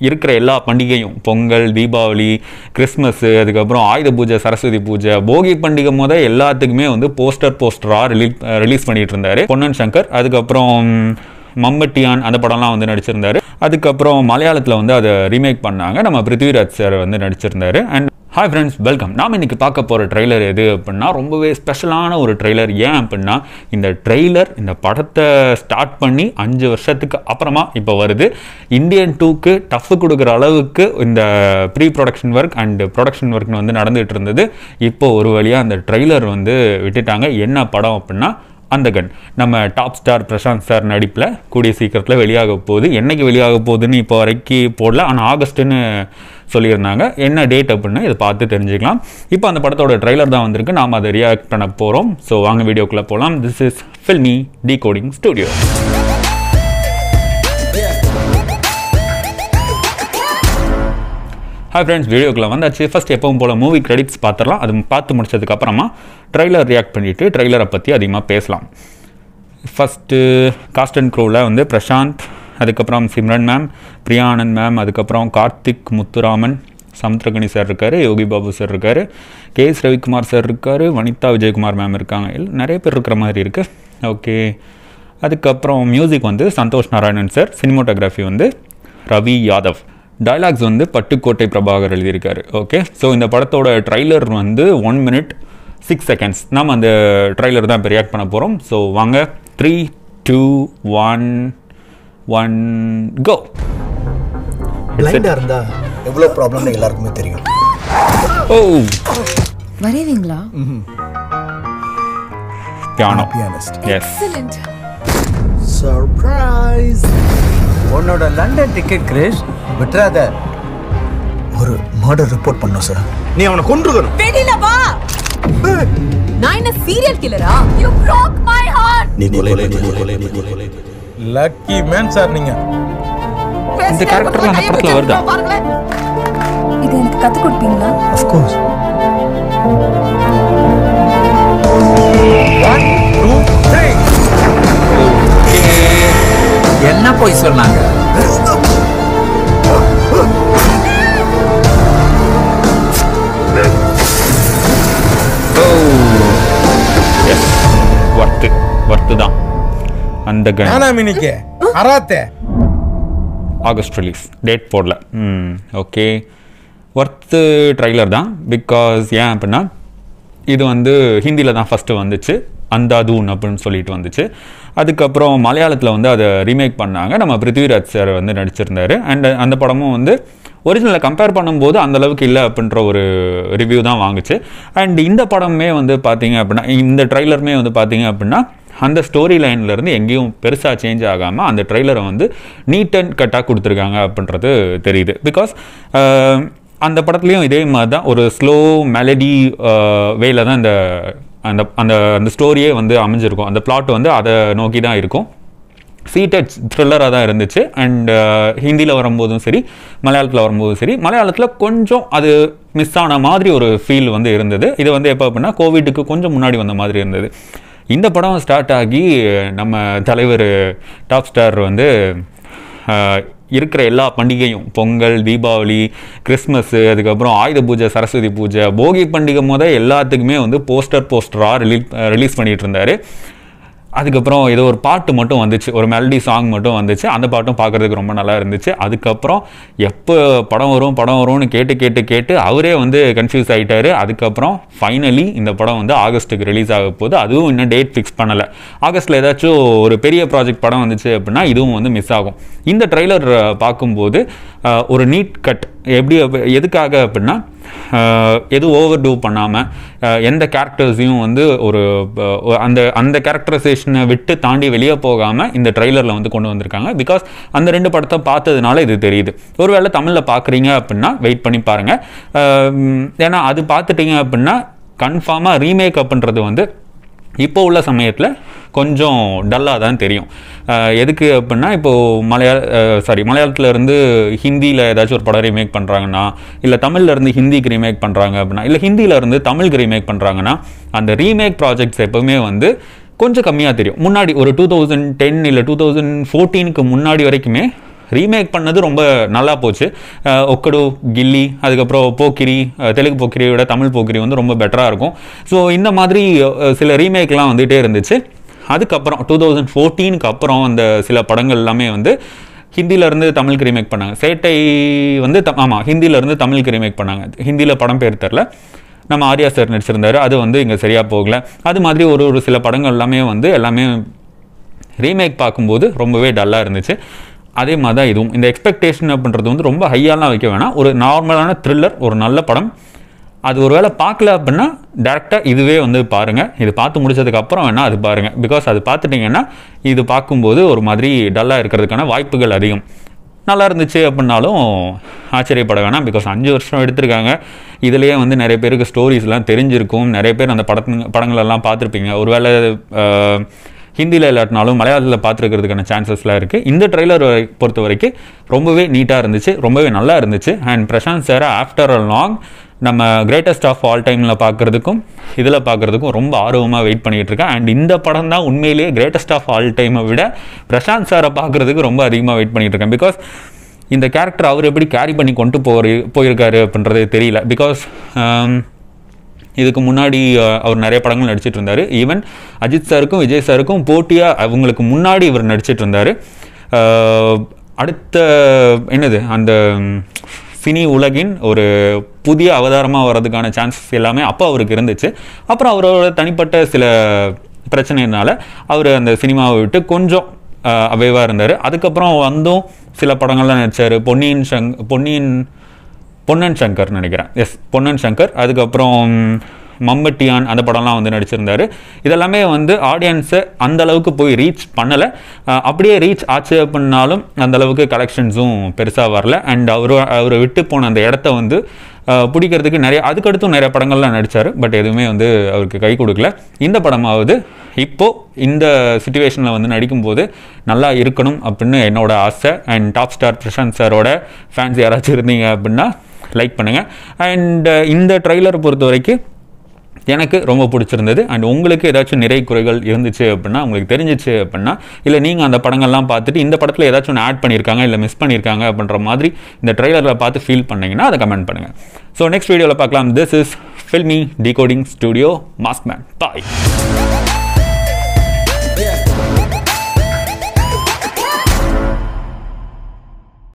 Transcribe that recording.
இருக்கிற எல்லா பண்டிகையும் பொங்கல், தீபாவளி, கிறிஸ்மஸ், அதுக்கப்புறம் ஆயுத பூஜை, சரஸ்வதி பூஜை, போகி பண்டிகை முதல் எல்லாத்துக்குமே வந்து போஸ்டராக ரிலீஸ் பண்ணிட்டு இருந்தாரு பொன்னன் சங்கர். அதுக்கப்புறம் மம்பட்டியான் அந்த படம்லாம் வந்து நடிச்சிருந்தாரு. அதுக்கப்புறம் மலையாளத்தில் வந்து அதை ரீமேக் பண்ணாங்க, நம்ம பிருத்விராஜ் சார் வந்து நடிச்சிருந்தாரு. And hi friends, welcome. நாம் இன்றைக்கி பார்க்க போகிற ட்ரெய்லர் எது அப்படின்னா ரொம்பவே ஸ்பெஷலான ஒரு ட்ரெய்லர். ஏன் அப்படின்னா இந்த ட்ரெய்லர் இந்த படத்தை ஸ்டார்ட் பண்ணி 5 வருஷத்துக்கு அப்புறமா இப்போ வருது. இந்தியன் 2க்கு டஃப் கொடுக்குற அளவுக்கு இந்த pre production work and production work வந்து நடந்துகிட்டு இருந்தது. இப்போது ஒரு வழியாக அந்த ட்ரெய்லர் வந்து விட்டுட்டாங்க. என்ன படம் அப்படின்னா அந்தகன். நம்ம டாப் ஸ்டார் பிரசாந்த் சார் நடிப்பில் கூடிய சீக்கிரத்தில் வெளியாக போகுது. என்னைக்கு வெளியாக போகுதுன்னு இப்போ வரைக்கும் போடல, ஆனால் ஆகஸ்ட்டுன்னு சொல்லியிருந்தாங்க. என்ன டேட் அப்படின்னா இதை பார்த்து தெரிஞ்சுக்கலாம். இப்போ அந்த படத்தோட ட்ரெய்லர் தான் வந்திருக்கு, நாம் அதை ரியாக்ட் பண்ண போகிறோம். ஸோ வாங்க வீடியோக்குள்ளே போகலாம். This is filmy decoding studio. Hi friends, வீடியோக்குள்ளே வந்தாச்சு. ஃபஸ்ட் எப்பவும் போல் மூவி கிரெடிட்ஸ் பார்த்துடலாம். அது பார்த்து முடிச்சதுக்கப்புறமா ட்ரெய்லர் ரியாக்ட் பண்ணிவிட்டு ட்ரெய்லரை பற்றி அதிகமாக பேசலாம். ஃபஸ்ட்டு காஸ்ட் அண்ட் க்ரூவில் வந்து பிரசாந்த், அதுக்கப்புறம் சிம்ரன் மேம், பிரியா ஆனந்த் மேம், அதுக்கப்புறம் கார்த்திக் முத்துராமன், சமுத்திரகனி சார் இருக்கார், யோகி பாபு சார் இருக்கார், கேஎஸ் ரவிக்குமார் சார் இருக்கார், வனிதா விஜயகுமார் மேம் இருக்காங்க. நிறைய பேர் இருக்கிற மாதிரி இருக்குது. ஓகே, அதுக்கப்புறம் மியூசிக் வந்து சந்தோஷ் நாராயணன் சார், சினிமோட்டோகிராஃபி வந்து ரவி யாதவ், டைலாக்ஸ் வந்து பட்டுக்கோட்டை பிரபாகர் எழுதியிருக்காரு. ஓகே, ஸோ இந்த படத்தோட ட்ரைலர் வந்து 1 minute 6 seconds. நாம் அந்த ட்ரைலர் தான் இப்போ ரியாக்ட் பண்ண போகிறோம். ஸோ வாங்க, 3, 2, 1 கோ. பிளைண்டா இருந்தா எவ்வளோ ப்ராப்ளம்னு எல்லாருக்குமே தெரியும். ஓ, வரைவீங்களா? பியானிஸ்ட். Yes, surprise. உன்னோட லண்டன் டிக்கெட் கிரேஷ் விட்டுறாத. ஒரு மர்டர் ரிப்போர்ட் பண்ணோம் சார். நீ அவனை கொன்றுக்கணும். வெளியில வா. நான் என்ன serial கில்லரா? You broke my heart. நீ கொலை. லக்கி மேன் சார் நீங்க. இந்த கேரக்டர்லாம் அந்த படத்தில் வருதா? இது எனக்கு கத்து கொடுப்பீங்களா? Of course. 1, 2, 3. என்ன போய் சொன்னாங்க? வர்த்து தான் அந்த மினிக்கே அராத்தே ஆகஸ்ட் ரிலீஸ் டேட் போடல. ஓகே, வர்த்து ட்ரைலர் தான். பிகாஸ் ஏன் அப்படின்னா இது வந்து ஹிந்தியில் தான் ஃபஸ்ட்டு வந்துச்சு, அந்தாதூன் அப்படின்னு சொல்லிட்டு வந்துச்சு. அதுக்கப்புறம் மலையாளத்தில் வந்து அதை ரீமேக் பண்ணாங்க, நம்ம பிருத்விராஜ் சார் வந்து நடிச்சிருந்தாரு. அண்ட் அந்த படமும் வந்து ஒரிஜினலை கம்பேர் பண்ணும்போது அந்தளவுக்கு இல்லை அப்படின்ற ஒரு ரிவ்யூ தான் வாங்குச்சு. அண்ட் இந்த படமே வந்து பார்த்தீங்க அப்படின்னா, இந்த ட்ரைலருமே வந்து பார்த்தீங்க அப்படின்னா அந்த ஸ்டோரி லைன்லேருந்து எங்கேயும் பெருசாக சேஞ்ச் ஆகாமல் அந்த ட்ரெய்லரை வந்து நீட் அண்ட் கட்டாக கொடுத்துருக்காங்க அப்படின்றது தெரியுது. பிகாஸ் அந்த படத்துலேயும் இதே மாதிரி தான் ஒரு ஸ்லோ மெலடி வேல தான் அந்த அந்த அந்த அந்த ஸ்டோரியே வந்து அமைஞ்சிருக்கும். அந்த பிளாட் வந்து அதை நோக்கி தான் இருக்கும். சீட்டட் த்ரில்லராக தான் இருந்துச்சு. அண்ட் ஹிந்தியில் வரும்போதும் சரி, மலையாளத்தில் வரும்போதும் சரி, மலையாளத்தில் கொஞ்சம் அது மிஸ் ஆன மாதிரி ஒரு ஃபீல் வந்து இருந்தது. இது வந்து எப்போ அப்படின்னா கோவிட்டுக்கு கொஞ்சம் முன்னாடி வந்த மாதிரி இருந்தது. இந்த படம் ஸ்டார்ட் ஆகி நம்ம தலைவர் டாப் ஸ்டார் வந்து இருக்கிற எல்லா பண்டிகையும் பொங்கல், தீபாவளி, கிறிஸ்மஸ், அதுக்கப்புறம் ஆயுத பூஜை, சரஸ்வதி பூஜை, போகி பண்டிகை முதல் எல்லாத்துக்குமே வந்து போஸ்டராக ரிலீஸ் பண்ணிகிட்டு இருந்தார். அதுக்கப்புறம் ஏதோ ஒரு பாட்டு மட்டும் வந்துச்சு, ஒரு மெலடி சாங் மட்டும் வந்துச்சு. அந்த பாட்டும் பார்க்குறதுக்கு ரொம்ப நல்லா இருந்துச்சு. அதுக்கப்புறம் எப்போ படம் வரும்னு கேட்டு அவரே வந்து கன்ஃபியூஸ் ஆகிட்டார். அதுக்கப்புறம் ஃபைனலி இந்த படம் வந்து ஆகஸ்ட்டுக்கு ரிலீஸ் ஆக போகுது. அதுவும் இன்னும் டேட் ஃபிக்ஸ் பண்ணலை. ஆகஸ்ட்டில் ஏதாச்சும் ஒரு பெரிய ப்ராஜெக்ட் படம் வந்துச்சு அப்படின்னா இதுவும் வந்து மிஸ் ஆகும். இந்த ட்ரெய்லர் பார்க்கும்போது ஒரு நீட் கட் எதுக்காக அப்படின்னா எதுவும் ஓவர் டூ பண்ணாமல் எந்த கேரக்டர்ஸையும் வந்து ஒரு அந்த கேரக்டரைசேஷனை விட்டு தாண்டி வெளியே போகாமல் இந்த ட்ரெய்லரில் வந்து கொண்டு வந்திருக்காங்க. பிகாஸ் அந்த 2 படத்தை பார்த்ததுனால இது தெரியுது. ஒருவேளை தமிழில் பார்க்குறீங்க அப்படின்னா வெயிட் பண்ணி பாருங்கள். ஏன்னா அது பார்த்துட்டீங்க அப்படின்னா கன்ஃபார்மாக ரீமேக் அப்படின்றது வந்து இப்போ உள்ள சமயத்தில் கொஞ்சம் டல்லாக தான் தெரியும். எதுக்கு அப்படின்னா இப்போது மலையாளத்தில் இருந்து ஹிந்தியில் ஏதாச்சும் ஒரு படம் ரீமேக் பண்ணுறாங்கன்னா, இல்லை தமிழில் இருந்து ஹிந்திக்கு ரீமேக் பண்ணுறாங்க அப்படின்னா, இல்லை ஹிந்தியில் இருந்து தமிழுக்கு ரீமேக் பண்ணுறாங்கன்னா, அந்த ரீமேக் ப்ராஜெக்ட்ஸ் எப்போவுமே வந்து கொஞ்சம் கம்மியாக தெரியும். முன்னாடி ஒரு 2010 இல்லை 2014க்கு முன்னாடி வரைக்குமே ரீமேக் பண்ணது ரொம்ப நல்லா போச்சு. ஒக்கடு, கில்லி, அதுக்கப்புறம் போக்கிரி, தெலுங்கு போக்கிரியோட தமிழ் போக்கிரி வந்து ரொம்ப பெட்டராக இருக்கும். ஸோ இந்த மாதிரி சில ரீமேக்லாம் வந்துகிட்டே இருந்துச்சு. அதுக்கப்புறம் 2014க்கு அப்புறம் அந்த சில படங்கள் எல்லாமே வந்து ஹிந்தியிலேருந்து தமிழுக்கு ரீமேக் பண்ணாங்க. சேட்டை வந்து ஆமாம் ஹிந்தியிலேருந்து தமிழுக்கு ரீமேக் பண்ணாங்க. ஹிந்தியில் படம் பேர் தெரில, நம்ம ஆர்யா சார் நடிச்சிருந்தார். அது வந்து இங்கே சரியாக போகல. அது மாதிரி ஒரு சில படங்கள் எல்லாமே வந்து எல்லாமே ரீமேக் பார்க்கும்போது ரொம்பவே டல்லாக இருந்துச்சு. அதே மாதிரி தான் இதுவும். இந்த எக்ஸ்பெக்டேஷன் அப்படின்றது வந்து ரொம்ப ஹையாலாம் வைக்க வேணாம். ஒரு நார்மலான த்ரில்லர், ஒரு நல்ல படம். அது ஒரு வேளை பார்க்கல அப்படின்னா டேரெக்டாக இதுவே வந்து பாருங்கள். இது பார்த்து முடிச்சதுக்கப்புறம் வேணால் அது பாருங்கள். பிகாஸ் அது பார்த்துட்டிங்கன்னா இது பார்க்கும்போது ஒரு மாதிரி டல்லாக இருக்கிறதுக்கான வாய்ப்புகள் அதிகம். நல்லா இருந்துச்சு அப்படின்னாலும் ஆச்சரியப்பட வேணாம். பிகாஸ் 5 வருஷம் எடுத்திருக்காங்க. இதுலேயே வந்து நிறைய பேருக்கு ஸ்டோரிஸ்லாம் தெரிஞ்சிருக்கும். நிறைய பேர் அந்த படங்களெல்லாம் பார்த்துருப்பீங்க. ஒருவேளை ஹிந்தியில் இல்லாட்டினாலும் மலையாளத்தில் பார்த்துருக்கிறதுக்கான சான்சஸ்லாம் இருக்குது. இந்த ட்ரெய்லர் பொறுத்த வரைக்கும் ரொம்பவே நீட்டாக இருந்துச்சு, ரொம்பவே நல்லா இருந்துச்சு. அண்ட் பிரசாந்த் சாரை ஆஃப்டர் அ லாங் நம்ம கிரேட்டஸ்ட் ஆஃப் ஆல் டைமில் பார்க்குறதுக்கும் இதில் பார்க்குறதுக்கும் ரொம்ப ஆர்வமாக வெயிட் பண்ணிகிட்டு இருக்கேன். அண்ட் இந்த படம் தான் உண்மையிலேயே கிரேட்டஸ்ட் ஆஃப் ஆல் டைமை விட பிரசாந்த் சாரை பார்க்குறதுக்கு ரொம்ப அதிகமாக வெயிட் பண்ணிகிட்டு இருக்கேன். பிகாஸ் இந்த கேரக்டர் அவர் எப்படி கேரி பண்ணி கொண்டு போயிருக்காரு அப்படின்றது தெரியல. பிகாஸ் இதுக்கு முன்னாடி அவர் நிறைய படங்கள் நடிச்சிட்டு இருந்தார். ஈவன் அஜித் சாருக்கும் விஜய் சாருக்கும் போட்டியாக அவங்களுக்கு முன்னாடி இவர் நடிச்சிட்டு இருந்தார். அடுத்த என்னது அந்த சினி உலகின் ஒரு புதிய அவதாரமாக வர்றதுக்கான சான்சஸ் எல்லாமே அப்போ அவருக்கு இருந்துச்சு. அப்புறம் அவரோட தனிப்பட்ட சில பிரச்சனைனால அவர் அந்த சினிமாவை விட்டு கொஞ்சம் அவைவாக இருந்தார். அதுக்கப்புறம் வந்தும் சில படங்கள்லாம் நடித்தார். பொன்னன் சங்கர் நினைக்கிறேன். எஸ், பொன்னன் சங்கர். அதுக்கப்புறம் மம்பட்டியான் அந்த படம்லாம் வந்து நடிச்சிருந்தார். இதெல்லாமே வந்து ஆடியன்ஸை அந்தளவுக்கு போய் ரீச் பண்ணலை. அப்படியே ரீச் ஆச்சு அப்படின்னாலும் அந்தளவுக்கு கலெக்ஷன்ஸும் பெருசாக வரல. அண்ட் அவரை விட்டு போன அந்த இடத்த வந்து பிடிக்கிறதுக்கு அதுக்கடுத்தும் நிறைய படங்கள்லாம் நடித்தார். பட் எதுவுமே வந்து அவருக்கு கை கொடுக்கல. இந்த படமாவது இப்போது இந்த சிச்சுவேஷனில் வந்து நடிக்கும்போது நல்லா இருக்கணும் அப்படின்னு என்னோட ஆசை. அண்ட் டாப் ஸ்டார் பிரசாந்த் சாரோட ஃபேன்ஸ் யாராச்சும் இருந்தீங்க அப்படின்னா லைக் பண்ணுங்கள். அண்ட் இந்த ட்ரெய்லரை பொறுத்த வரைக்கும் எனக்கு ரொம்ப பிடிச்சிருந்தது. அண்ட் உங்களுக்கு ஏதாச்சும் நிறை குறைகள் இருந்துச்சு அப்படின்னா, உங்களுக்கு தெரிஞ்சிச்சு அப்படின்னா, இல்லை நீங்கள் அந்த படங்கள்லாம் பார்த்துட்டு இந்த படத்தில் ஏதாச்சும் ஒன்று ஆட் பண்ணியிருக்காங்க இல்லை மிஸ் பண்ணியிருக்காங்க அப்படின்ற மாதிரி இந்த ட்ரெய்லரில் பார்த்து ஃபீல் பண்ணிங்கன்னா அதை கமெண்ட் பண்ணுங்கள். ஸோ நெக்ஸ்ட் வீடியோவில் பார்க்கலாம். This is filmy decoding studio maskman. Bye.